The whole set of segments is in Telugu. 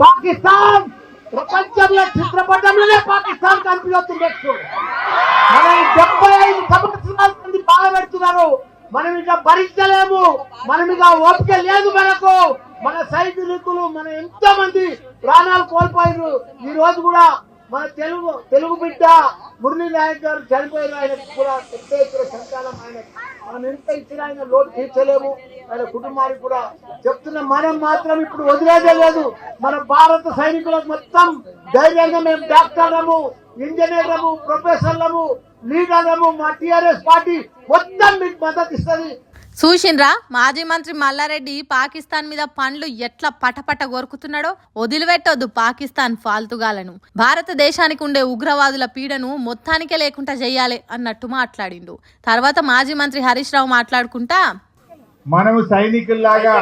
పాకిస్తాన్ ప్రపంచంలో చిత్రపటంలోనే పాకిస్తాన్ కనిపిస్తుంది. మనం 75 సంవత్సరాల మంది బాధపెడుతున్నారు. మనం ఇక భరించలేము. మనం ఇక ఓపిక లేదు మనకు. మన సైనికులు మన ఎంతో మంది ప్రాణాలు కోల్పోయారు. ఈ రోజు కూడా మన తెలుగు బిడ్డ మురళీ నాయక్ గారు చనిపోయారు. ఆయనకు కూడా పెద్ద ఎత్తున సంతానం. ఆయన మనం ఎంత ఇచ్చినా ఆయన లోటు తీర్చలేము. ఆయన కుటుంబానికి కూడా చెప్తున్న మనం మాత్రం ఇప్పుడు వదిలేదే లేదు. మన భారత సైనికులకు మొత్తం ధైర్యంగా మేము డాక్టర్లము, ఇంజనీర్లము, ప్రొఫెసర్లము, లీడర్లము, మా టిఆర్ఎస్ పార్టీ మొత్తం మీకు మద్దతు ఇస్తుంది. చూసిండ్రా మాజీ మంత్రి మల్లారెడ్డి పాకిస్తాన్ మీద పండ్లు ఎట్లా పటపట గొరుకుతున్నాడో. వదిలిపెట్టొద్దు పాకిస్తాన్ ఫాల్తుగాలను. భారతదేశానికి ఉండే ఉగ్రవాదుల పీడను మొత్తానికే లేకుండా చెయ్యాలి అన్నట్టు మాట్లాడిండు. తర్వాత మాజీ మంత్రి హరీష్ రావు మాట్లాడుకుంటా, మనము సైనికుల్లాగా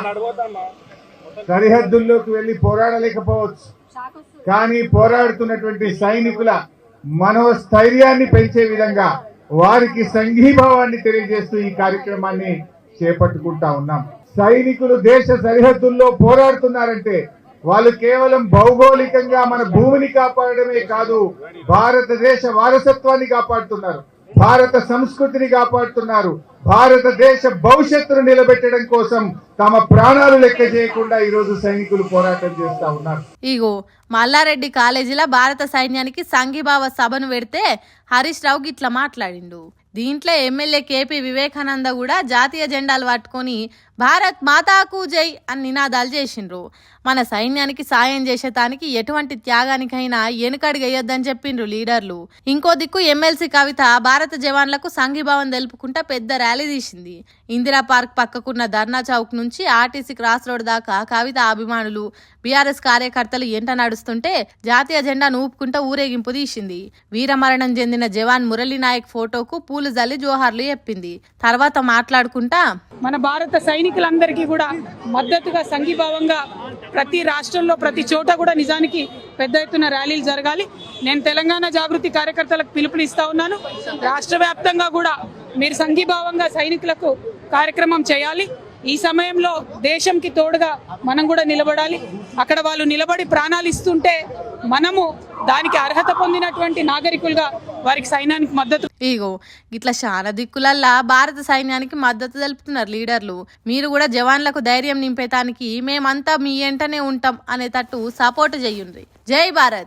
సరిహద్దుల్లోకి వెళ్లి పోరాడలేకపోవచ్చు, కానీ పోరాడుతున్నటువంటి సైనికుల మనోస్థైర్యాన్ని పెంచే విధంగా వారికి సంఘీభావాన్ని తెలియజేస్తూ ఈ కార్యక్రమాన్ని చేపట్టుకుంటా ఉన్నాం. సైనికులు దేశ సరిహద్దుల్లో పోరాడుతున్నారంటే వాళ్ళు కేవలం భౌగోళికంగా మన భూమిని కాపాడమే కాదు, భారతదేశ వారసత్వాన్ని కాపాడుతున్నారు, భారత సంస్కృతిని కాపాడుతున్నారు, భారతదేశ భవిష్యత్తును నిలబెట్టడం కోసం తమ ప్రాణాలు లెక్క చేయకుండా ఈ రోజు సైనికులు పోరాటం చేస్తా ఉన్నారు. ఇగో మల్లారెడ్డి కాలేజీలో భారత సైన్యానికి సంఘీభావ సభను పెడితే హరీష్ రావు గిట్లా మాట్లాడిండు. దీంట్లో ఎమ్మెల్యే కేపీ వివేకానంద కూడా జాతీయ జెండాలు పట్టుకొని భారత్ మాతాకు జై అని నినాదాలు చేసిండ్రు. మన సైన్యానికి సాయం చేసేటానికి ఎటువంటి త్యాగానికైనా వెనుకడుగేయొద్దని చెప్పిండ్రు లీడర్లు. ఇంకో దిక్కు ఎమ్మెల్సీ కవిత భారత జవాన్లకు సంఘీభావం తెలుపుకుంటా పెద్ద ర్యాలీ తీసింది. ఇందిరా పార్క్ పక్కకున్న ధర్నా చౌక్ నుంచి ఆర్టీసీ క్రాస్ రోడ్ దాకా కవిత అభిమానులు, బీఆర్ఎస్ కార్యకర్తలు ఎంట నడుస్తుంటే జాతీయ జెండాను ఊపుకుంటూ ఊరేగింపు తీసింది. వీరమరణం చెందిన జవాన్ మురళీ నాయక్ ఫోటోకు పూలు జల్లి జోహార్లు చెప్పింది. తర్వాత మాట్లాడుకుంటా, మన భారత సైనికులందరికీ కూడా మద్దతుగా సంఘీభావంగా ప్రతి రాష్ట్రంలో ప్రతి చోట కూడా నిజానికి పెద్ద ఎత్తున ర్యాలీలు జరగాలి. నేను తెలంగాణ జాగృతి కార్యకర్తలకు పిలుపునిస్తా ఉన్నాను. రాష్ట్ర వ్యాప్తంగా కూడా మీరు సంఘీభావంగా సైనికులకు కార్యక్రమం చేయాలి. ఈ సమయంలో దేశంకి తోడుగా మనం కూడా నిలబడాలి. అక్కడ వాళ్ళు నిలబడి ప్రాణాలు ఇస్తుంటే మనము దానికి అర్హత పొందినటువంటి నాగరికులుగా వారికి సైన్యానికి మద్దతు. ఇగో ఇట్లా చాలా దిక్కులల్లా భారత సైన్యానికి మద్దతు తెలుపుతున్నారు లీడర్లు. మీరు కూడా జవాన్లకు ధైర్యం నింపేతానికి మేమంతా మీ వెంటనే ఉంటాం అనేటట్టు సపోర్ట్ చేయండి. జై భారత్.